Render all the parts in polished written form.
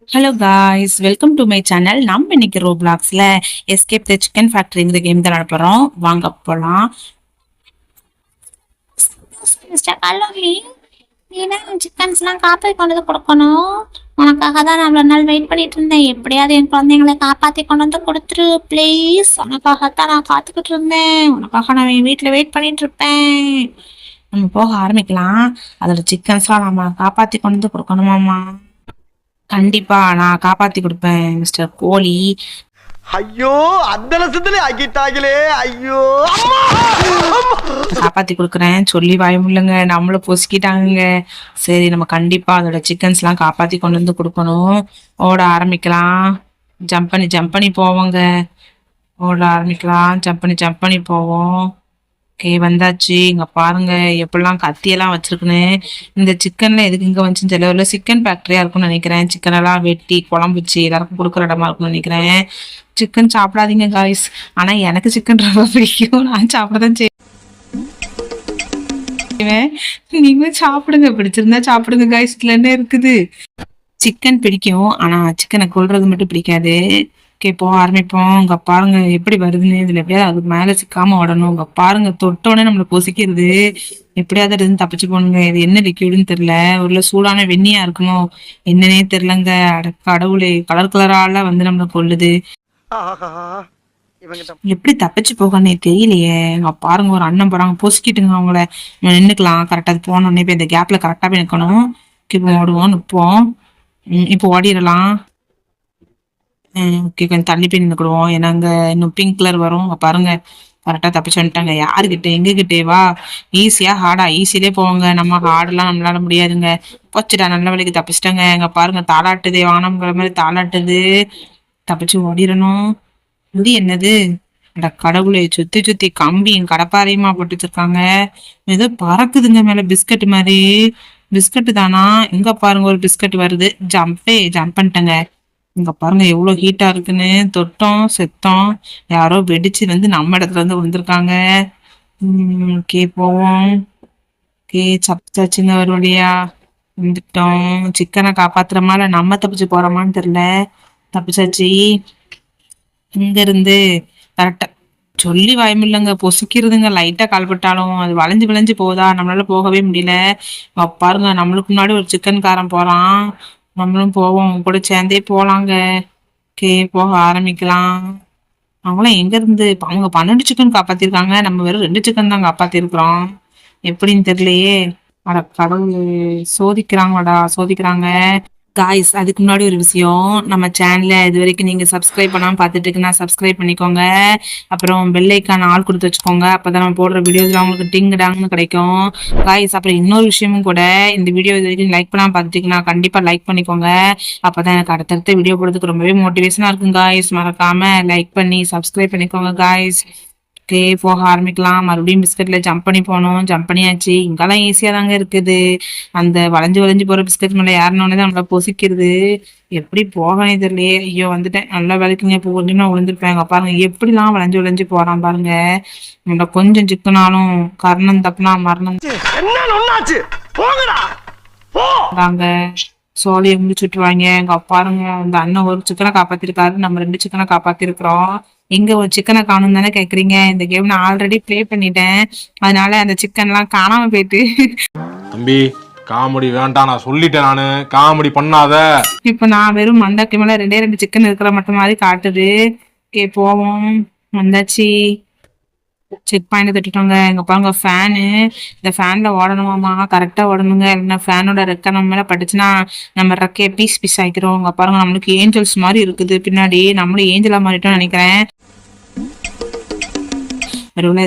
Hello guys, welcome to my channel. நம்ம இன்னைக்கு ரோப்ளாக்ஸ்ல escape the chicken ஃபேக்டரிங்கிற game தான் நடப்புறோம். வாங்க போலாம். மிஸ்டர் கல்லூரி, நீ தான் சிக்கன்ஸ்லாம் காப்பாற்றி கொண்டு வந்து கொடுக்கணும். உனக்காக தான் நான் அவ்வளோ நாள் வெயிட் பண்ணிட்டு இருந்தேன். எப்படியாவது என் குழந்தைங்களை காப்பாற்றி கொண்டு வந்து கொடுத்துரு ப்ளீஸ். உனக்காகத்தான் நான் காத்துக்கிட்டு இருந்தேன். உனக்காக நான் என் வீட்டில் வெயிட் பண்ணிட்டு இருப்பேன். நம்ம போக ஆரம்பிக்கலாம். அதோட சிக்கன்ஸ்லாம் நம்ம காப்பாற்றி கொண்டு வந்து கொடுக்கணுமாம்மா? கண்டிப்பா நான் காப்பாத்தி கொடுப்பேன் மிஸ்டர் கோலி. ஐயோ அந்த லட்சத்துல ஆக்கிட்டாங்களே. ஐயோ காப்பாத்தி கொடுக்குறேன் சொல்லி வாயமுல்லங்க, நம்மள பொசுக்கிட்டாங்க. சரி, நம்ம கண்டிப்பா அதோட சிக்கன்ஸ் எல்லாம் காப்பாத்தி கொண்டு வந்து கொடுக்கணும். ஓட ஆரம்பிக்கலாம். ஜம்ப் பண்ணி போவோங்க. ஓட ஆரம்பிக்கலாம். ஜம்ப் பண்ணி போவோம். ஓகே, வந்தாச்சு. இங்க பாருங்க எப்படிலாம் கத்தியெல்லாம் வச்சிருக்குன்னு. இந்த சிக்கன்ல எதுக்கு இங்க வந்துச்சுன்னு தெரியல. சிக்கன் ஃபேக்டரியா இருக்கும்னு நினைக்கிறேன். சிக்கன் எல்லாம் வெட்டி குழம்பு வச்சு எல்லாருக்கும் கொடுக்குற இடமா இருக்கும்னு நினைக்கிறேன். சிக்கன் சாப்பிடாதீங்க காய்ஸ். ஆனா எனக்கு சிக்கன் ரொம்ப பிடிக்கும். நான் சாப்பிடதான் செய்வேன். நீங்களும் சாப்பிடுங்க, பிடிச்சிருந்தா சாப்பிடுங்க காய்ஸ். இதுல என்ன இருக்குது? சிக்கன் பிடிக்கும், ஆனா சிக்கனை கொல்றது மட்டும் பிடிக்காது. ஓகே, போக ஆரம்பிப்போம். இங்க பாருங்க எப்படி வருதுன்னு. இதுல எப்படியாவது அதுக்கு மேல சிக்காம ஓடணும். இங்க பாருங்க தொட்டோடனே நம்மள பொசிக்கிறது. எப்படியாவது இருந்து தப்பிச்சு போகணுங்க. இது என்ன லிக்யூடுன்னு தெரியல. ஒரு சூடான வெந்நியா இருக்கணும். என்னன்னே தெரியலங்க. அட கடவுளே, கலர் கலரால வந்து நம்மள கொல்லுது. எப்படி தப்பிச்சு போகனே தெரியலையே. இங்க பாருங்க ஒரு அண்ணன் போறாங்க, பொசுக்கிட்டுங்க அவங்கள. நின்னுக்கலாம். கரெக்டா அது போனோடனே போய் இந்த கேப்ல கரெக்டா போய் நிக்கணும். இப்போ ஓடுவோம், நிப்போம். இப்போ ஓடிடலாம். ஓகே, கொஞ்சம் தள்ளி போய் நின்னுக்கிடுவோம். ஏன்னா அங்க இன்னும் பிங்க் கலர் வரும். அங்க பாருங்க கரெக்டா தப்பிச்சு வந்துட்டாங்க. யாருகிட்ட எங்க கிட்டே வா. ஈஸியா ஹார்டா ஈஸியிலே போவாங்க. நம்ம ஹார்டெல்லாம் நம்மளால முடியாதுங்க. போச்சுடா, நல்ல வழிக்கு தப்பிச்சிட்டாங்க. எங்க பாருங்க தாளாட்டுது, வானம்ங்கிற மாதிரி தாளாட்டுது. தப்பிச்சு ஓடிடணும். இது என்னது? அட கடவுளை, சுத்தி சுத்தி கம்பியும் கடப்பாரையுமா போட்டு வச்சிருக்காங்க. ஏதோ பறக்குதுங்க மேல பிஸ்கட் மாதிரி. பிஸ்கட் தானா? இங்க பாருங்க ஒரு பிஸ்கட் வருது. ஜம்ப் பண்ணிட்டேங்க. இங்க பாருங்க எவ்வளவு ஹீட்டா இருக்குன்னு. தொட்டோம் செத்தோம். யாரோ வெடிச்சு வந்து நம்ம இடத்துல இருந்து விழுந்திருக்காங்க. ஓகே, போவோம். ஓகே, சப்பிச்சாச்சுங்க ஒரு வழியா. வந்துட்டோம். சிக்கனை காப்பாத்துறோமா இல்ல நம்ம தப்பிச்சு போறோமான்னு தெரியல. தப்பிச்சாச்சு. இங்க இருந்து கரெக்டா சொல்லி வாயமில்லைங்க, பொசுக்கிறதுங்க. லைட்டா கால்பட்டாலும் அது வளைஞ்சு விளைஞ்சு போதா, நம்மளால போகவே முடியல. பாருங்க நம்மளுக்கு முன்னாடி ஒரு சிக்கன் காரன் போறான். நம்மளும் போவோம், அவங்க கூட சேர்ந்தே போலாங்க. ஓகே, போக ஆரம்பிக்கலாம். அவங்களாம் எங்க இருந்து அவங்க 12 சிக்கன் காப்பாத்திருக்காங்க. நம்ம வெறும் 2 சிக்கன் தான் காப்பாத்திருக்கிறோம். எப்படின்னு தெரியலையே. அட கடவுள், சோதிக்கிறாங்கடா சோதிக்கிறாங்க. காய்ஸ், அதுக்கு முன்னாடி ஒரு விஷயம். நம்ம சேனல்ல இது வரைக்கும் நீங்க சப்ஸ்கிரைப் பண்ணாம பார்த்துட்டு இருக்குன்னா சப்ஸ்கிரைப் பண்ணிக்கோங்க. அப்புறம் பெல் ஐக்கான ஆல் கொடுத்து வச்சுக்கோங்க. அப்பதான் நம்ம போடுற வீடியோஸ்ல உங்களுக்கு டிங் டாங்னு கிடைக்கும். காய்ஸ், அப்புறம் இன்னொரு விஷயமும் கூட, இந்த வீடியோ இது வரைக்கும் லைக் பண்ணாம பார்த்துட்டீங்கன்னா கண்டிப்பா லைக் பண்ணிக்கோங்க. அப்பதான் எனக்கு அடுத்தடுத்த வீடியோ போடுறதுக்கு ரொம்பவே மோட்டிவேஷனா இருக்கும் காய்ஸ். மறக்காம லைக் பண்ணி சப்ஸ்கிரைப் பண்ணிக்கோங்க காய்ஸ். ஓகே, போக ஆரம்பிக்கலாம். மறுபடியும் பிஸ்கட்ல ஜம்ப் பண்ணி போனோம். ஜம்ப் பண்ணியாச்சு. இங்கெல்லாம் ஈஸியா தாங்க இருக்குது. அந்த வளைஞ்சு வளைஞ்சு போற பிஸ்கட் மேல ஏறினோடனே தான் நம்மள பொசிக்கிறது. எப்படி போகனே தெரியலையே. ஐயோ, வந்துட்டேன். நல்லா வேலைக்குங்க. இப்போ கொஞ்சம் நான் விழுந்திருப்பேன். பாருங்க எப்படிலாம் வளைஞ்சு வளைஞ்சு போறான் பாருங்க. நம்மள கொஞ்சம் சிக்கனாலும் கர்ணம் தப்புனா மரணம் தாங்க. சோழியை முடிச்சுட்டுருவாங்க. எங்க பாருங்க இந்த அண்ணன் ஒரு சிக்கனை காப்பாத்திருக்காரு. நம்ம 2 சிக்கனை காப்பாத்திருக்கிறோம். எங்க ஒரு சிக்கனை காணும் தானே கேக்குறீங்க. இந்த கேம் நான் ஆல்ரெடி ப்ளே பண்ணிட்டேன். அதனால அந்த சிக்கன் எல்லாம் காணாம போயிட்டு. தம்பி, காமெடி வேண்டாம், நான் சொல்லிட்டேன். நானு காமெடி பண்ணாத. இப்ப நான் வெறும் மண்டக்கு மேல 2 சிக்கன் இருக்கிற மட்டும் மாதிரி காட்டுது. ஓகே, போவோம். வந்தாச்சு. செக் பாயிண்ட் தட்டிட்டோங்க. இங்க பாருங்க ஃபேனு. இந்த ஃபேன்ல ஓடணுமாமா. கரெக்டா ஓடணுங்க. இல்லைன்னா ஃபேனோட ரெக்கை நம்ம மேல பட்டுச்சுன்னா நம்ம ரெக்கைய பீஸ் பீஸ் ஆக்கிக்கிறோம். இங்க பாருங்க நம்மளுக்கு ஏஞ்சல்ஸ் மாதிரி இருக்குது பின்னாடி. நம்மளும் ஏஞ்சலா மாறிட்டோம் நினைக்கிறேன்.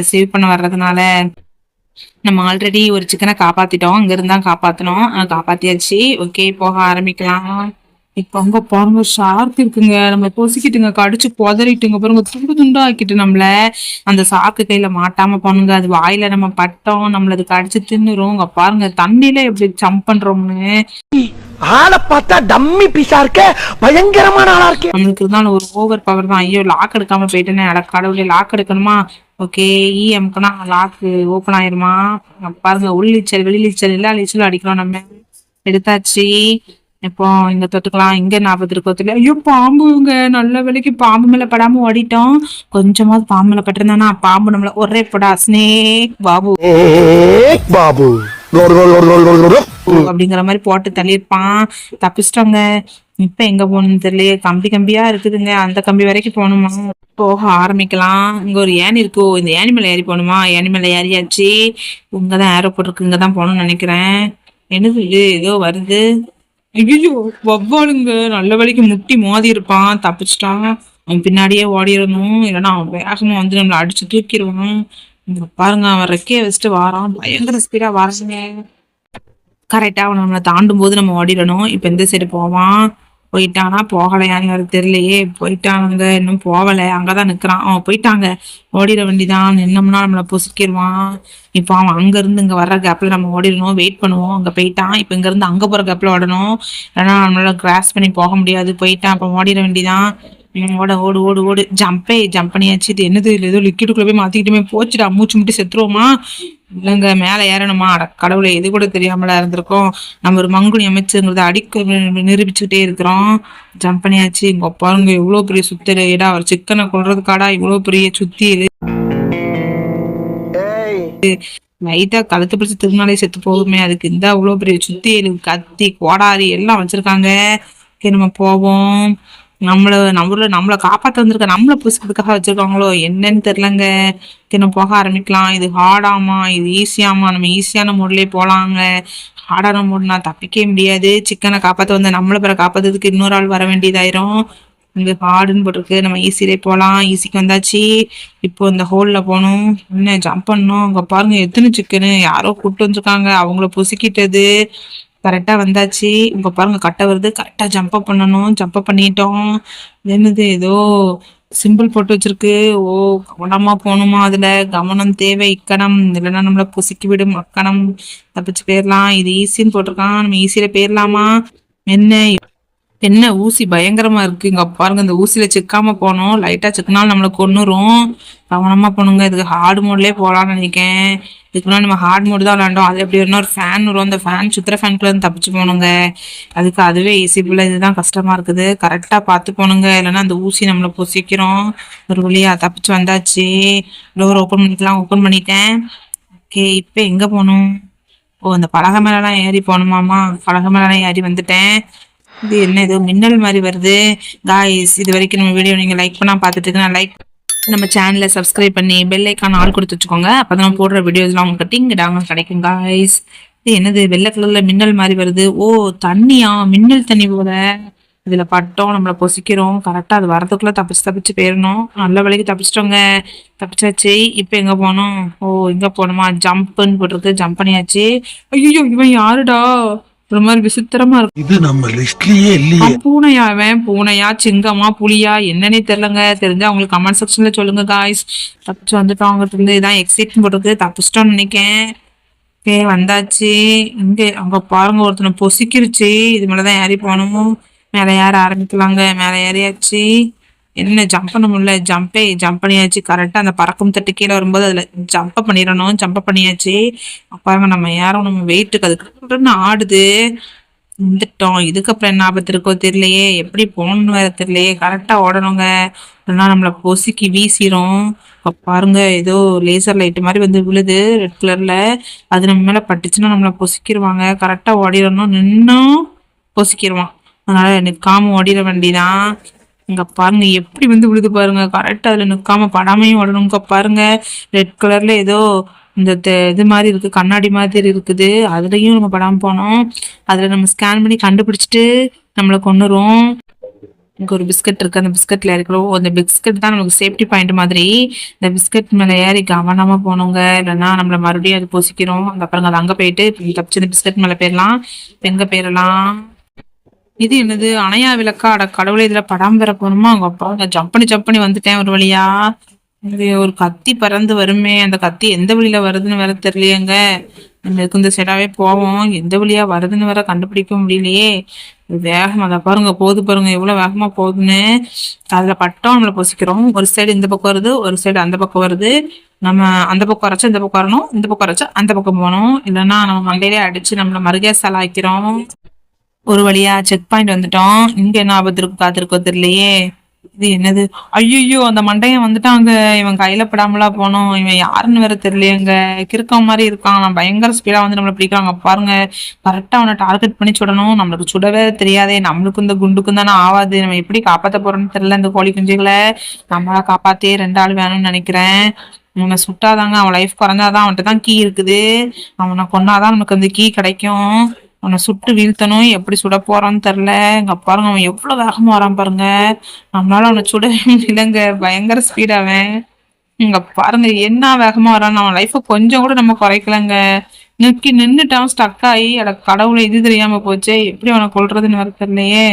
சேவ் பண்ண வர்றதுனால நம்ம ஆல்ரெடி ஒரு சிக்கனை காப்பாத்திட்டோம். அங்க இருந்தா காப்பாத்தணும். காப்பாத்தியாச்சு. ஓகே, போக ஆரம்பிக்கலாம். இப்ப அங்க பாருங்க ஷார்க் இருக்குங்க. நம்ம பொசிக்கிட்டுங்க, கடிச்சு புதறிட்டுங்க. பாருங்க துண்டு துண்டா ஆக்கிட்டு நம்மள. அந்த சாக்கு கையில மாட்டாம பண்ணுங்க. அது வாயில நம்ம பட்டோம், நம்மள அது கடிச்சு தின்னுரும். இங்க பாருங்க தண்ணியில எப்படி ஜம்ப் பண்றோம்னு. ஆளை பார்த்தா டம்மி பீஸா இருக்க, பயங்கரமான ஆளா இருக்கு. நம்மளுக்கு இருந்தாலும் ஒரு ஓவர் பவர் தான். ஐயோ, லாக் எடுக்காம போயிட்டேன்னு. அட கடவுளே, லாக் எடுக்கணுமா? ஓகே, இஎம்க்குனா லாக் ஓப்பன் ஆயிருமா? பாருங்க உள் நீச்சல் வெளி நீச்சல் எல்லா நீச்சலும் அடிக்கிறோம் நம்ம. எடுத்தாச்சு. இப்போ இங்க தொட்டுக்கலாம், இங்க 40 இருக்கோ தெரியல. ஐயோ பாம்புங்க, நல்ல வேலைக்கு பாம்பு மேல படாம ஓடிட்டோம். கொஞ்சமாவது பாம்பு மேல பட்டிருந்தானா பாம்பு நம்மள ஒரே படா ஸ்னேக் பாபு பாபு அப்படிங்கிற மாதிரி போட்டு தள்ளியிருப்பான். தப்பிச்சிட்டோங்க. இப்ப எங்க போகணும்னு தெரியலையே, கம்பி கம்பியா இருக்குதுங்க, அந்த கம்பி வரைக்கும் போகணுமா? போக ஆரம்பிக்கலாம். இங்க ஒரு ஏணி இருக்கோ, இந்த ஏணி மேல ஏறி போகணுமா? ஏணி மேல ஏறியாச்சு. இங்கதான் ஏரோப்போர்ட் இருக்கு, இங்கதான் போகணும்னு நினைக்கிறேன். என்னது இது, ஏதோ வருது. ஐயோ வவ்வாலுங்க, நல்ல வழிக்கு முட்டி மோதி இருப்பான், தப்பிச்சிட்டான். அவன் பின்னாடியே ஓடிடணும், இல்லைன்னா அவன் வேகமா வந்து நம்மள அடிச்சு தூக்கிடுவான். இங்க பாருங்க, அவன் ரெக்கைய வச்சுட்டு வாரான், பயங்கர ஸ்பீடா வராங்க. கரெக்டா அவன் நம்மளை தாண்டும் போது நம்ம ஓடிடணும். இப்ப எந்த சைடு போவான்? போயிட்டானா போகலையான்னு வேற தெரியலையே. போயிட்டானுங்க, இன்னும் போகல, அங்கதான் நிக்கிறான். அவன் போயிட்டாங்க, ஓடிட வேண்டிதான். நின்னோம்னா நம்மளை பொசுக்கிடுவான். இப்போ அவன் அங்க இருந்து இங்க வர்ற கேப்ல நம்ம ஓடிடணும், வெயிட் பண்ணுவோம். அங்க போயிட்டான், இப்ப இங்க இருந்து அங்க போற கேப்ல ஓடணும், இல்லைன்னா நம்மளால கிராஸ் பண்ணி போக முடியாது. போயிட்டான், அப்ப ஓடிட வேண்டிதான். ஓட ஓடு ஓடு ஓடு, ஜம்ப் பண்ணியாச்சு. இது என்னது, இல்லை ஏதோ லிக்விடுக்குள்ள போய் மாத்திக்கிட்டுமே, போச்சுடா, மூச்சு முட்டி செத்துருவோமா? இல்லைங்க, மேல ஏறணுமா? அட கடவுளை, இது கூட தெரியாமலா இருந்திருக்கோம். நம்ம ஒரு மங்குனி அமைச்சுங்கிறத அடிக்க நிரூபிச்சுக்கிட்டே இருக்கிறோம். ஜம்ப் பண்ணியாச்சு. இங்க பாருங்க, எவ்வளவு பெரிய சுத்தல். ஏடா ஒரு சிக்கனை கொள்றதுக்காடா இவ்வளவு பெரிய சுத்தியல். லைட்டா கழுத்து பிடிச்சு திருநாளே செத்து போகுமே, அதுக்கு இந்த அவ்வளவு பெரிய சுத்தியல், கத்தி கோடாரி எல்லாம் வச்சிருக்காங்க. நம்ம போவோம். நம்மள காப்பாத்த வந்திருக்க, நம்மள புதுசுக்காக வச்சிருக்காங்களோ என்னன்னு தெரியலங்க. நம்ம போக ஆரம்பிக்கலாம். இது ஹார்டாமா, இது ஈஸியாமா? நம்ம ஈஸியான மோட்லயே போலாங்க. ஹார்டான மோட்னா தப்பிக்கவே முடியாது. சிக்கனை காப்பாத்த வந்த நம்மள பிற காப்பாத்துறதுக்கு இன்னொரு ஆள் வர வேண்டியதாயிரும். இங்க ஹார்டுன்னு போட்டிருக்கு, நம்ம ஈஸிலே போலாம். ஈஸிக்கு வந்தாச்சு. இப்போ இந்த ஹோல்ல போகணும், என்ன ஜம்ப் பண்ணணும். அங்க பாருங்க எத்தனை சிக்கனு, யாரோ கூட்டு வந்திருக்காங்க, அவங்கள பொசுக்கிட்டது. கரெக்டா வந்தாச்சு. இப்ப பாருங்க கட்ட வருது, கரெக்டா ஜம்ப் பண்ணணும். ஜம்ப் பண்ணிட்டோம். என்னது, ஏதோ சிம்பிள் போட்டு வச்சிருக்கு. ஓ, கவனமா போகணுமா? அதுல கவனம் தேவை, இக்கணம், இல்லைன்னா நம்மள பொசுக்கி விடும் அக்கணம். தப்பிச்சு போயிடலாம். இது ஈஸின்னு போட்டிருக்கான், நம்ம ஈஸியில போயிடலாமா? என்ன ஊசி பயங்கரமா இருக்கு. இங்க பாருங்க, இந்த ஊசியில சிக்காம போனோம், லைட்டா சிக்கினாலும் நம்மள கொன்னுரும். கவனமா போனுங்க. இதுக்கு ஹார்ட் மோட்லயே போலாம்னு நினைக்கிறேன். இதுக்கு முன்னாடி நம்ம ஹார்ட் மோட் தான் விளையாண்டோம். அது எப்படி ஒரு ஃபேன் வரும், அந்த ஃபேன் சுத்துற ஃபேனுக்குள்ள இருந்து தப்பிச்சு போகணுங்க. அதுக்கு அதுவே ஈஸி போல, இதுதான் கஷ்டமா இருக்குது. கரெக்டா பார்த்து போனுங்க, இல்லைன்னா அந்த ஊசி நம்மள பொசிக்கிறோம். ஒரு வழியா தப்பிச்சு வந்தாச்சு. டோர் ஓப்பன் பண்ணிக்கலாம், ஓப்பன் பண்ணிட்டேன். ஓகே, இப்ப எங்க போகணும்? ஓ, அந்த பலகை மேலாம் ஏறி போகணுமாமா? பலகை மேலாம் ஏறி வந்துட்டேன். இது என்ன, ஏதோ மின்னல் மாதிரி வருது. காய்ஸ், இது வரைக்கும் நம்ம வீடியோ நீங்க லைக் பண்ணா பார்த்துட்டு இருக்கீங்க, லைக் நம்ம சேனலை சப்ஸ்கிரைப் பண்ணி பெல் ஐக்கான் ஆல் கொடுத்து வச்சுக்கோங்க. அப்பதான் நம்ம போடுற வீடியோஸ்லாம் உங்களுக்கு டிங்டாங்க கிடைக்கும். காய்ஸ், இது என்னது, வெள்ளை கலர்ல மின்னல் மாதிரி வருது. ஓ, தண்ணியா, மின்னல் தண்ணி போல. இதுல பட்டோம், நம்மள பொசிக்கிறோம். கரெக்டா அது வரதுக்குள்ள தப்பிச்சு போயிடணும். நல்ல வேலைக்கு தப்பிச்சிட்டோங்க. தப்பிச்சாச்சு. இப்ப எங்க போனோம்? ஓ, இங்க போனோமா? ஜம்ப்னு போட்டிருக்கு, ஜம்ப் பண்ணியாச்சு. ஐயோ, இவன் யாருடா, ஒரு மாதிரி விசித்திரமா இருக்கு. இது நம்ம லிஸ்ட்லயே இல்லையே. பூனையா? அவன் பூனையா, சிங்கமா, புலியா, என்னன்னே தெரியலங்க. தெரிஞ்சா அவங்களுக்கு கமெண்ட் செக்ஷன்ல சொல்லுங்க காய்ஸ். தப்பிச்சு வந்துட்டோம். அங்கிட்டு இருந்து இதான் எக்ஸிட் போட்டுருக்கு, தப்பிச்சிட்டோம்னு நினைக்கேன். ஓகே, வந்தாச்சு. இங்க அங்க பாருங்க, ஒருத்தனை பொசிக்கிருச்சு. இது மேலதான் ஏறி போகணும். மேல ஏற ஆரம்பிக்கலாங்க. மேல ஏறியாச்சு. என்ன, ஜம்ப் பண்ண முடியல. ஜம்ப் பண்ணியாச்சு. கரெக்டா அந்த பறக்கும் தட்டு கீழே வரும்போது அதுல ஜம்ப் பண்ணிடணும். ஜம்ப் பண்ணியாச்சு. பாருங்க, நம்ம யாரும் நம்ம வெயிட்டுக்கு அதுக்கு ஆடுது. வந்துட்டோம். இதுக்கப்புறம் என்ன ஆபத்து இருக்கோ தெரியலையே, எப்படி போகணும்னு வேற தெரியலையே. கரெக்டா ஓடணுங்க, இல்லைன்னா நம்மள பொசுக்கி வீசிரும். பாருங்க, ஏதோ லேசர் லைட் மாதிரி வந்து விழுது ரெட் கலர்ல. அது நம்ம மேல பட்டுச்சுன்னா நம்மள பொசுக்கிடுவாங்க. கரெக்டா ஓடிடணும், நின்னும் பொசுக்கிடுவான். அதனால நிக்காம ஓடிட வேண்டிதான். இங்க பாருங்க எப்படி வந்து விழுது பாருங்க. கரெக்டா அதுல நிக்காம படாமையும் ஓடணுங்க. பாருங்க, ரெட் கலர்ல ஏதோ இந்த இது மாதிரி இருக்கு, கண்ணாடி மாதிரி இருக்குது. அதுலயும் நம்ம படாம போனோம். அதுல நம்ம ஸ்கேன் பண்ணி கண்டுபிடிச்சிட்டு நம்மள கொன்னுரும். இங்க ஒரு பிஸ்கட் இருக்கு, அந்த பிஸ்கட்ல இருக்கிறோம். அந்த பிஸ்கட் தான் நமக்கு சேஃப்டி பாயிண்ட் மாதிரி. இந்த பிஸ்கட் மேல ஏறி கவனமா போனோங்க, இல்லைன்னா நம்மள மறுபடியும் அது பொசிக்கிறோம். அப்புறம் அது அங்க போயிட்டு தப்பிச்சு இந்த பிஸ்கட் மேல போயிடலாம். எங்க போயிடலாம்? இது என்னது, அணையா விளக்கா? அட கடவுளை, இதுல படம் பெற போகணுமா? அவங்க அப்பா ஜம்ப் பண்ணி வந்துட்டேன் ஒரு வழியா. இது ஒரு கத்தி பறந்து வருமே, அந்த கத்தி எந்த வழியில வருதுன்னு வேற தெரியலையேங்க. நம்மளுக்கு இந்த சைடாவே போவோம், எந்த வழியா வருதுன்னு வேற கண்டுபிடிக்க முடியலையே. வேகமா அதை பாருங்க, போகுது பாருங்க, எவ்வளவு வேகமா போகுதுன்னு. அதுல பட்டம் நம்மள பொசிக்கிறோம். ஒரு சைடு இந்த பக்கம் வருது, ஒரு சைடு அந்த பக்கம் வருது. நம்ம அந்த பக்கம் வரைச்சா இந்த பக்கம் வரணும், இந்த பக்கம் வரைச்சா அந்த பக்கம் போகணும். இல்லைன்னா நம்ம மண்டையிலே அடிச்சு நம்மள மறுகே சலாய்க்கிறோம். ஒரு வழியா செக் பாயிண்ட் வந்துட்டோம். இங்க என்ன ஆபத்து இருக்கு காத்திருக்கோ தெரியலையே. இது என்னது? ஐயோ, அந்த மண்டையன் வந்துட்டாங்க. இவன் கையில படாமலா போனோம். இவன் யாருன்னு வேற தெரியலையேங்க. கிறுக்கன் மாதிரி இருக்கான். நான் பயங்கர ஸ்பீடா வந்து நம்மள பிடிக்கிறாங்க பாருங்க. கரெக்டா அவனை டார்கெட் பண்ணி சுடணும். நம்மளுக்கு சுடவே தெரியாதே. நம்மளுக்கும் இந்த குண்டுக்கும் தானே ஆவாது. நம்ம எப்படி காப்பாத்த போறோம்னு தெரியல இந்த கோழி குஞ்சுகளை. நம்மளா காப்பாத்தே 2 ஆள் வேணும்னு நினைக்கிறேன். அவனை சுட்டாதாங்க அவன் லைஃப் குறைஞ்சாதான் அவன்கிட்ட தான் கீ இருக்குது. அவனை கொன்னாதான் நமக்கு அந்த கீ கிடைக்கும். அவனை சுட்டு வீழ்த்தணும். எப்படி சுட போறான்னு தெரியல. இங்க பாருங்க அவன் எவ்வளவு வேகமா வரான் பாருங்க. நம்மளால அவனை சுடவே முடியலங்க. பயங்கர ஸ்பீட் அவன். இங்க பாருங்க என்ன வேகமா வரான். அவன் லைஃப கொஞ்சம் கூட நம்ம குறைக்கலங்க. நின்னுட்டான் ஸ்டக் ஆகி. அட கடவுளை, இது தெரியாம போச்சே. எப்படி அவனை கொல்றதுன்னு வேற தெரியலையே.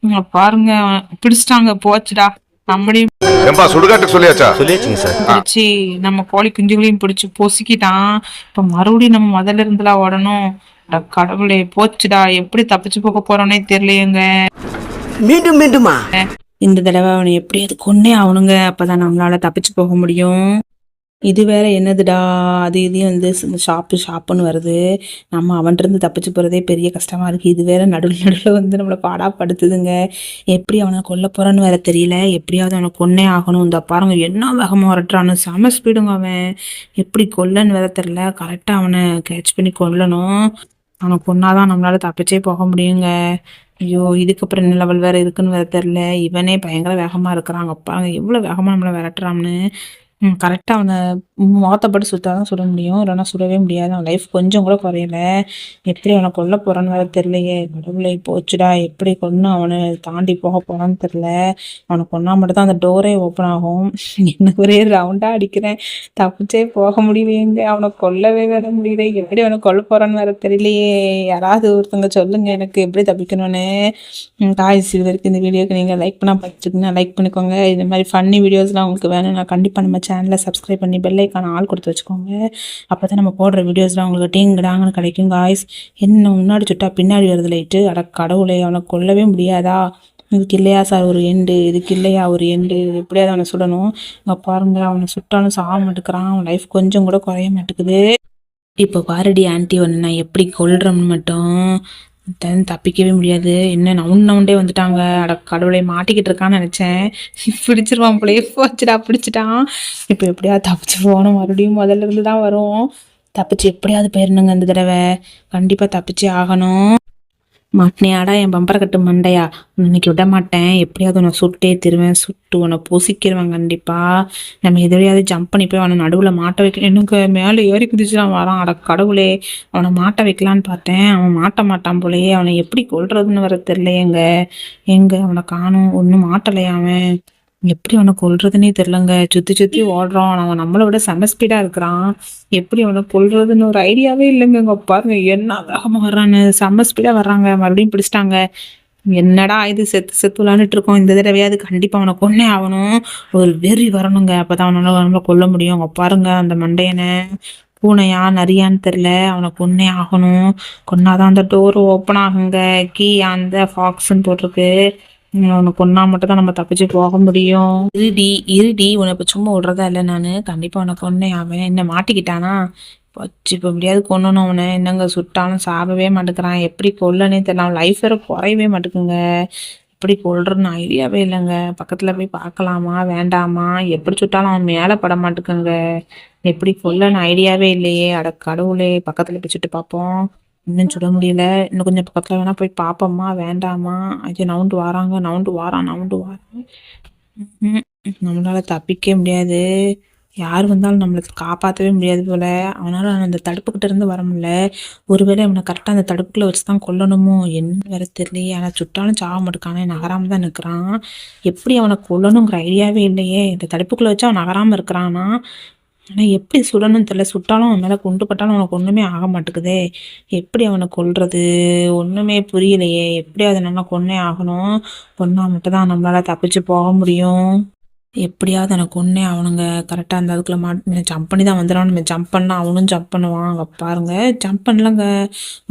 இங்க பாருங்க பிடிச்சிட்டாங்க. போச்சுடா. நம்மளையும் ஏம்பா சுடுகாட்டுக்கு சொல்லியாச்சா? சொல்லியாச்சுங்க சார். பிடிச்சி நம்ம கோழி குஞ்சுகளையும் பிடிச்சு பொசுக்கிட்டான். இப்ப மறுபடியும் நம்ம முதல்ல இருந்துலாம் ஓடணும். அட கடவுளே, போச்சுடா. எப்படி தப்பிச்சு போக போறோன்னே தெரியலையேங்க. மீண்டும் மீண்டுமா? இந்த தடவை அவனை எப்படியாவது கொன்னே ஆகணுங்க. அப்பதான் நம்மளால தப்பிச்சு போக முடியும். இது வேற என்னதுடா, அது இதையும் வந்து ஷாப்புன்னு வருது. நம்ம அவன்கிட்ட இருந்து தப்பிச்சு போறதே பெரிய கஷ்டமா இருக்கு. இது வேற நடுவில் வந்து நம்மளை பாடாப்படுத்துதுங்க. எப்படி அவனை கொல்ல போறான்னு வேற தெரியல. எப்படியாவது அவனை கொன்னே ஆகணும். இந்த பாருங்க என்ன வேகமா வரட்டுறான்னு. செம ஸ்பீடுங்க அவன். எப்படி கொல்லன்னு வேற தெரியல. கரெக்டா அவனை கேட்ச் பண்ணி கொல்லணும். அவனை கொன்னாதான் நம்மளால தப்பிச்சே போக முடியுங்க. ஐயோ, இதுக்கப்புறம் என்ன லெவல் வேற இருக்குன்னு வேற தெரியல. இவனே பயங்கர வேகமா இருக்கிறாங்க. பாருங்க எவ்வளவு வேகமா நம்மளை விரட்டுறான்னு. கரெக்டா அவனை முகத்தைப்பட்டு சுட்டாதான் சுட முடியும். இல்லைன்னா சுடவே முடியாது. அவன் லைஃப் கொஞ்சம் கூட குறையல. எப்படி அவனை கொல்ல போறான்னு வேற தெரியலையே. கடவுளை, போச்சுடா. எப்படி கொன்னு அவனை தாண்டி போக போறான்னு தெரியல. அவனை கொன்னா மட்டும் தான் அந்த டோரே ஓப்பன் ஆகும். எனக்கு ஒரே ரவுண்டா அடிக்கிறேன். தப்பிச்சே போக முடியலையேங்க. அவனை கொல்லவே வேற முடியல. எப்படி அவனை கொல்ல போறான்னு வேற தெரியலையே. யாராவது ஒருத்தவங்க சொல்லுங்க எனக்கு எப்படி தப்பிக்கணும்னு. காய்ஸ், இது வரைக்கும் இந்த வீடியோக்கு நீங்க லைக் பண்ணா பார்த்துருக்கீங்கன்னா லைக் பண்ணிக்கோங்க. இந்த மாதிரி ஃபன்னி வீடியோஸ்லாம் உங்களுக்கு வேணும், நான் கண்டிப்பா நம்ம சேனலை சப்ஸ்கிரைப் பண்ணி பெல் ஐக்கான ஆல் கொடுத்து வச்சுக்கோங்க. அப்போ தான் நம்ம போடுற வீடியோஸ்லாம் உங்களுக்கு டிங்குடாங்கன்னு கிடைக்கும். காய்ஸ், என்ன முன்னாடி சுட்டா பின்னாடி வருது லைட்டு. அட கடவுளை, அவனை கொல்லவே முடியாதா? இதுக்கு இல்லையா சார் ஒரு எண்டு? இதுக்கு இல்லையா ஒரு எண்டு? எப்படியாவது அவனை சுடணும். இங்கே பாருங்க அவனை சுட்டாலும் சாக மாட்டேங்கிறான். அவன் லைஃப் கொஞ்சம் கூட குறைய மாட்டேங்குது. இப்போ பாரடி ஆன்ட்டி ஒன்று நான் எப்படி கொல்றோம்னு மட்டும் தப்பிக்கவே முடியாது. என்ன நவுண்டே வந்துட்டாங்க. அட கடவுளை, மாட்டிக்கிட்டு இருக்கான்னு நினைச்சேன். பிடிச்சிருவான் போலயே. போச்சுடா, பிடிச்சிட்டான். இப்போ எப்படியாவது தப்பிச்சு போகணும். மறுபடியும் முதல்ல இருந்து தான் வரும். தப்பிச்சு எப்படியாவது போயிடணுங்க இந்த தடவை. கண்டிப்பா தப்பிச்சே ஆகணும். மாட்டினியாடா என் பம்பரை கட்டு மண்டையா, இன்னைக்கு விட மாட்டேன். எப்படியாவது உன்னை சுட்டே திருவேன். சுட்டு உன்னை பொசிக்கிடுவேன் கண்டிப்பா. நம்ம எதிரையாவது ஜம்ப் பண்ணி போய் அவனை நடுவில் மாட்ட வைக்க. எனக்கு மேலே ஏறி குதிச்சுலாம் வரான். அட கடவுளே, அவனை மாட்ட வைக்கலான்னு பார்த்தேன். அவன் மாட்ட மாட்டான் போலயே. அவனை எப்படி கொல்றதுன்னு வர தெரியலையேங்க. எங்க அவனை காணும். ஒன்றும் மாட்டலையா அவன். எப்படி அவனை கொல்றதுன்னே தெரியலங்க. சுத்தி சுத்தி ஓடுறான். அவன் நம்மளை விட செம ஸ்பீடா இருக்கிறான். எப்படி அவனை கொல்றதுன்னு ஒரு ஐடியாவே இல்லைங்க. இங்க பாருங்க என்ன வேகமா வர்றான்னு. செம ஸ்பீடா வர்றாங்க. மறுபடியும் பிடிச்சிட்டாங்க. என்னடா இது, செத்து செத்து விளாண்டுட்டு இருக்கோம். இந்த தடவையாவது கண்டிப்பா அவனை கொன்னே ஆகணும். ஒரு வெறி வரணுங்க. அப்பதான் அவனால நம்மளை கொல்ல முடியும். அவங்க பாருங்க அந்த மண்டையனை. பூனையா நரியான்னு தெரியல. அவனை கொன்னே ஆகணும். கொன்னாதான் அந்த டோர் ஓப்பன் ஆகுங்க. கீ அந்த ஃபாக்ஸ்ன்னு போட்டிருக்கு. அவனை கொன்னா மட்டும் தான் நம்ம தப்பிச்சு போக முடியும். இருடி உன்னை இப்ப சும்மா விடுறதா இல்லை. நானு கண்டிப்பா அவனை கொன்னே ஆவேன். என்ன மாட்டிக்கிட்டானா? போச்சு, இப்போ எப்படியாவது கொல்லணும் அவனை. என்னங்க சுட்டாலும் சாகவே மாட்டேங்கிறான். எப்படி கொல்லனே தெரியல. அவன் லைஃப் வேற குறையவே மாட்டேங்குங்க. எப்படி கொல்றதுன்னு ஐடியாவே இல்லைங்க. பக்கத்துல போய் பார்க்கலாமா வேண்டாமா? எப்படி சுட்டாலும் அவன் மேல பட மாட்டேங்குங்க. எப்படி கொல்லன்னு ஐடியாவே இல்லையே. அட கடவுளே, பக்கத்துல போய் சுட்டு பார்ப்போம். இன்னும் சுட முடியல. இன்னும் கொஞ்சம் பக்கத்துல வேணா போய் பார்ப்போமா வேண்டாமா? ஐயோ, நவுண்டு வாரான். நம்மளால தப்பிக்க முடியாது. யார் வந்தாலும் நம்மளுக்கு காப்பாற்றவே முடியாது போல. அவனால அந்த தடுப்புக்கிட்ட இருந்து வர முடியல. ஒருவேளை அவனை கரெக்டாக அந்த தடுப்புக்குள்ள வச்சுதான் கொல்லணுமோ என்ன வேற தெரியலையே. ஆனால் சுட்டாலும் சாக மாட்டுக்கானே. நகராம தான் நிற்கிறான். எப்படி அவனை கொல்லணுங்கிற ஐடியாவே இல்லையே. இந்த தடுப்புக்குள்ள வச்சு அவன் நகராம இருக்கிறானா? ஆனா எப்படி சுடணும்னு தெரியல. சுட்டாலும் அவன் மேல குண்டு பட்டாலும் அவனுக்கு ஒண்ணுமே ஆக மாட்டேங்குதே. எப்படி அவனை கொல்றது ஒண்ணுமே புரியலையே. எப்படி அதை நல்லா கொன்னே ஆகணும். கொன்னா மட்டும் தான் நம்மளால தப்பிச்சு போக முடியும். எப்படியாவது எனக்கு கொன்னே அவனுங்க. கரெக்டா அந்த அதுக்குள்ள ஜம்ப் பண்ணி தான் வந்துடுவான். நம்ம ஜம்ப் பண்ணா அவனும் ஜம்ப் பண்ணுவான். அங்க பாருங்க ஜம்ப் பண்ணலங்க,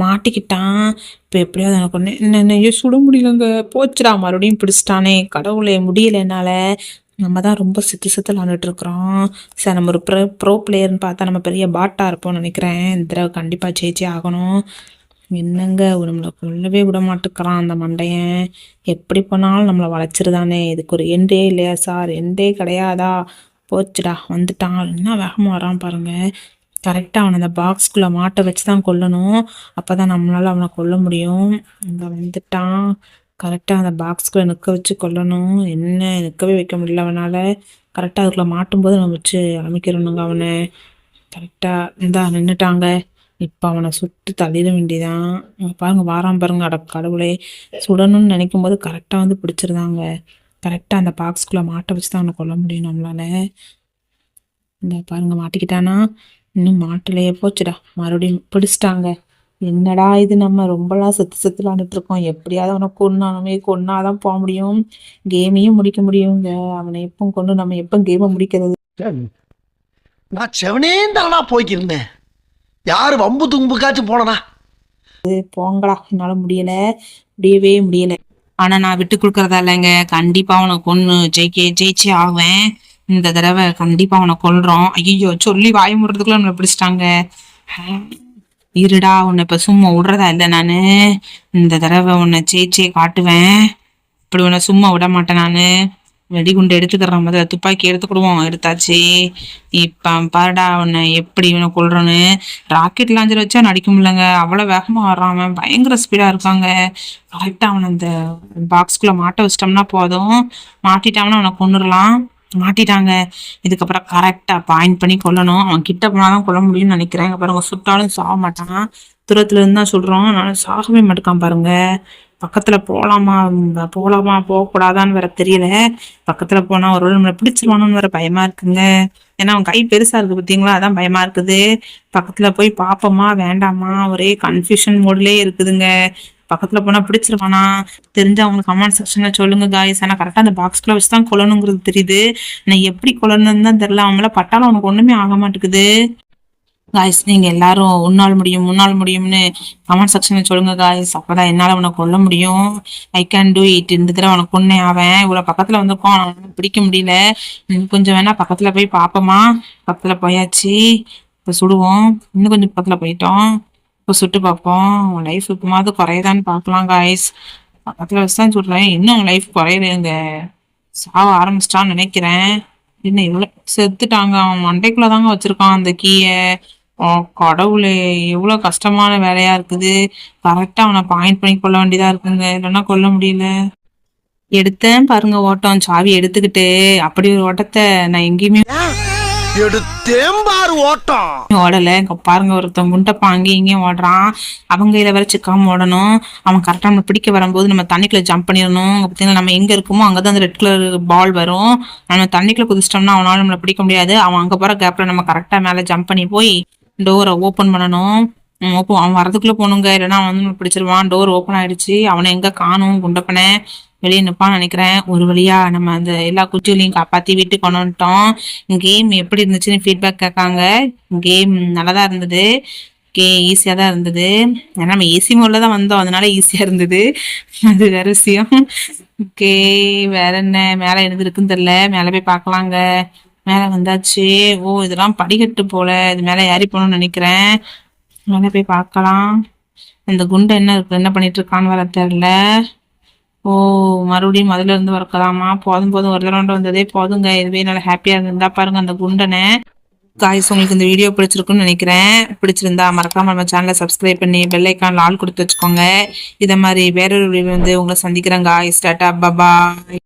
மாட்டிக்கிட்டான். இப்ப எப்படியாவது எனக்கு ஒண்ணு என்ன சுட முடியலங்க. போச்சுடா, மறுபடியும் பிடிச்சிட்டானே. கடவுளே, முடியல என்னால. நம்ம தான் ரொம்ப சித்து விளாண்டுட்டு இருக்கிறோம். சார் நம்ம ஒரு ப்ரோ பிளேயர்னு பார்த்தா நம்ம பெரிய பாட்டா இருப்போம்னு நினைக்கிறேன். இந்த தடவை கண்டிப்பா ஜெயிச்சே ஆகணும். என்னங்க நம்மளை கொல்லவே விட மாட்டேங்கிறான் அந்த மண்டையன். எப்படி பண்ணாலும் நம்மளை வளைச்சிருதானே. இதுக்கு ஒரு எண்டே இல்லையா சார்? எண்டே கிடையாதா? போச்சுடா, வந்துட்டான். என்ன வேகமாக வரான் பாருங்க. கரெக்டாக அவனை அந்த பாக்ஸ்குள்ளே மாட்டை வச்சு தான் கொல்லணும். அப்போ தான் நம்மளால் அவனை கொல்ல முடியும். இங்கே வந்துட்டான். கரெக்டாக அந்த பாக்ஸ்குள்ளே நிற்க வச்சு கொல்லணும். என்ன நிற்கவே வைக்க முடியல அவனால். கரெக்டாக அதுக்குள்ளே மாட்டும்போது நம்ம வச்சு அமைக்கிறணுங்க அவனை. கரெக்டாக இந்தா நின்றுட்டாங்க. இப்போ அவனை சுட்டு தள்ளிட வேண்டியதான். பாருங்க வாரான் பாருங்க. அட கடவுளே, சுடணும்னு நினைக்கும் போது கரெக்டாக வந்து பிடிச்சிருந்தாங்க. கரெக்டாக அந்த பாக்ஸ்குள்ளே மாட்டை வச்சு தான் அவனை கொல்ல முடியும் நம்மளால. இந்த பாருங்க மாட்டிக்கிட்டானா? இன்னும் மாட்டலையே. போச்சுடா, மறுபடியும் பிடிச்சிட்டாங்க. என்னடா இது, நம்ம ரொம்பலாம் செத்து விளாண்டுட்டு இருக்கோம். எப்படியாவது அவனை கொன்னாதான் போக முடியும், கேமையும் முடிக்க முடியுங்க. அவனை எப்போ கொண்டு நம்ம எப்போ கேமை முடிக்கிறது? நான் செவனே தானா போய்க்கிருந்தேன். யாரு வம்பு தும்புக்காச்சும் போனனா? போங்கடா, என்னால முடியவே முடியல. ஆனா நான் விட்டு கொடுக்கறதா இல்லைங்க. கண்டிப்பா அவனை கொன்னு ஜெயிச்சே ஆவேன். இந்த தடவை கண்டிப்பா அவனை கொல்றோம். ஐயோ, சொல்லி வாய் முடுறதுக்குள்ள நம்மளை பிடிச்சிட்டாங்க. இருடா, உன்னை இப்ப சும்மா விடுறதா இல்லை நானு. இந்த தடவை உன்னை ஜெயிச்சே காட்டுவேன். இப்படி உன்னை சும்மா விட மாட்டேன் நானு. வெடிகுண்டு எடுத்துக்கிறோம், முதல்ல துப்பாக்கி எடுத்துக்கிடுவோம். எடுத்தாச்சு. இப்ப பாருடா உன்னை எப்படி இவனை கொள்றோன்னு. ராக்கெட் லாஞ்சர் வச்சா நடிக்க முடியலங்க. அவ்வளவு வேகமா வர்றான் அவன். பயங்கர ஸ்பீடா இருக்காங்க. கரெக்டா அவனை அந்த பாக்ஸ்குள்ள மாட்ட வச்சிட்டோம்னா போதும். மாட்டிட்டாங்கன்னா அவனை கொண்டுடலாம். மாட்டிட்டாங்க. இதுக்கப்புறம் கரெக்டா பாயிண்ட் பண்ணி கொல்லணும். அவன் கிட்ட போனாதான் கொல்ல முடியும்னு நினைக்கிறேன். பாருங்க, சுட்டாலும் சாக மாட்டான். தூரத்துல இருந்து தான் சொல்றோம், அதனால சாகவே மாட்டேக்கான் பாருங்க. பக்கத்துல போகலாமா போகக்கூடாதான்னு வேற தெரியல. பக்கத்துல போனா ஒரு நம்மளை பிடிச்சிருவானோன்னு வேற பயமா இருக்குங்க. ஏன்னா அவன் கை பெருசா இருக்கு பார்த்தீங்களா, அதான் பயமா இருக்குது. பக்கத்துல போய் பாப்போமா வேண்டாமா, ஒரே கன்ஃபியூஷன் மோட்லயே இருக்குதுங்க. பக்கத்துல போனா பிடிச்சிருவானா? தெரிஞ்சா அவங்களுக்கு கமெண்ட் செக்ஷன்ல சொல்லுங்க காய்ஸ். ஆனா கரெக்டா அந்த பாக்ஸ்குள்ள வச்சுதான் கொல்லணுங்கிறது தெரியுது. நான் எப்படி கொல்லணும்னு தான் தெரியல. அவன் மேல பட்டாலும் அவனுக்கு ஒண்ணுமே ஆக மாட்டேங்குது. காய்ஸ், நீங்க எல்லாரும் உன்னால் முடியும்னு கமெண்ட் செக்ஷன்ல சொல்லுங்க காய்ஸ். அப்பதான் என்னால உனக்கு கொல்ல முடியும். I can do it. இந்த தடவை உனக்கு கொன்னே ஆவேன். இவ்வளவு பக்கத்துல வந்திருக்கோம், அவனுக்கு பிடிக்க முடியல. கொஞ்சம் வேணா பக்கத்துல போய் பாப்போமா? பக்கத்துல போயாச்சு. இப்ப சுடுவோம். இன்னும் கொஞ்சம் பக்கத்துல போயிட்டோம். இப்ப சுட்டு பார்ப்போம். உன் லைஃப் இப்பமாவது குறையுதான்னு பாக்கலாம் காய்ஸ். பக்கத்துல வச்சுதான் சொல்றேன், இன்னும் லைஃப் குறையுதுங்க. சாவ ஆரம்பிச்சிட்டான்னு நினைக்கிறேன். என்ன இவ்வளவு செத்துட்டாங்க. அவன் மண்டைக்குள்ளதாங்க வச்சிருக்கான் அந்த கீய. கடவுளே, எவ்வளவு கஷ்டமான வேலையா இருக்குது. கரெக்டா அவனை பாயிண்ட் பண்ணி கொள்ள வேண்டியதா இருக்குங்க. இல்லைன்னா கொல்ல முடியல. எடுத்தேன் பாருங்க ஓட்டம். சாவி எடுத்துக்கிட்டு அப்படி ஒரு ஓட்டத்தை நான் எங்கேயுமே எடுத்தேம்பாரு ஓட்டம் ஓடல. இங்க பாருங்க, ஒருத்தன் முண்டப்பா அங்கேயும் இங்கேயும் ஓடுறான். அவங்க இதை வர சிக்காம ஓடணும். அவன் கரெக்டா நம்ம பிடிக்க வரும்போது நம்ம தண்ணிக்குள்ள ஜம்ப் பண்ணிடணும். பார்த்தீங்கன்னா நம்ம எங்க இருக்கோமோ அங்கதான் அந்த ரெட் கலர் பால் வரும். நம்ம தண்ணிக்குள்ள குதிச்சிட்டோம்னா அவனால நம்மளை பிடிக்க முடியாது. அவன் அங்க போற கேப்ல நம்ம கரெக்டா மேல ஜம்ப் பண்ணி போய் டோரை ஓப்பன் பண்ணணும். அவன் வரதுக்குள்ள போகணுங்க, இல்லைன்னா அவன் வந்து பிடிச்சிருவான். டோர் ஓப்பன் ஆயிடுச்சு. அவனை எங்க காணும்? குண்டப்பனை வெளியே நிற்பான்னு நினைக்கிறேன். ஒரு வழியா நம்ம அந்த எல்லா குச்சிகளையும் காப்பாத்தி வீட்டுக்கு கொண்டு வந்துட்டோம். கேம் எப்படி இருந்துச்சுன்னு ஃபீட்பேக் கேட்காங்க. கேம் நல்லதா இருந்தது. ஈஸியா தான் இருந்தது. ஏன்னா நம்ம ஏசி மோட்ல தான் வந்தோம், அதனால ஈஸியா இருந்தது. அது வேற விஷயம். ஓகே, வேற என்ன மேல இருக்குன்னு தெரியல. மேல போய் பார்க்கலாங்க. மேல வந்தாச்சு. ஓ, இதெல்லாம் படிக்கட்டு போல. இது மேல ஏறி போகணும்னு நினைக்கிறேன். மேல போய் பார்க்கலாம். இந்த குண்டை என்ன பண்ணிட்டு இருக்கான்னு வர தெரியல. ஓ, மறுபடியும் முதல்ல இருந்து வரக்கலாமா? போதும் ஒரு தடவை வந்ததே போதுங்க. இதுவே நல்லா ஹாப்பியா இருந்தா பாருங்க அந்த குண்டனை. காய்ஸ், உங்களுக்கு இந்த வீடியோ பிடிச்சிருக்குன்னு நினைக்கிறேன். பிடிச்சிருந்தா மறக்காம நம்ம சேனலை சப்ஸ்கிரைப் பண்ணி பெல் ஐக்கான்ல ஆல் கொடுத்து வச்சுக்கோங்க. இதை மாதிரி வேறொரு வீடியோ வந்து உங்களை சந்திக்கிறேன் காய்ஸ். டாடா, பபாய்.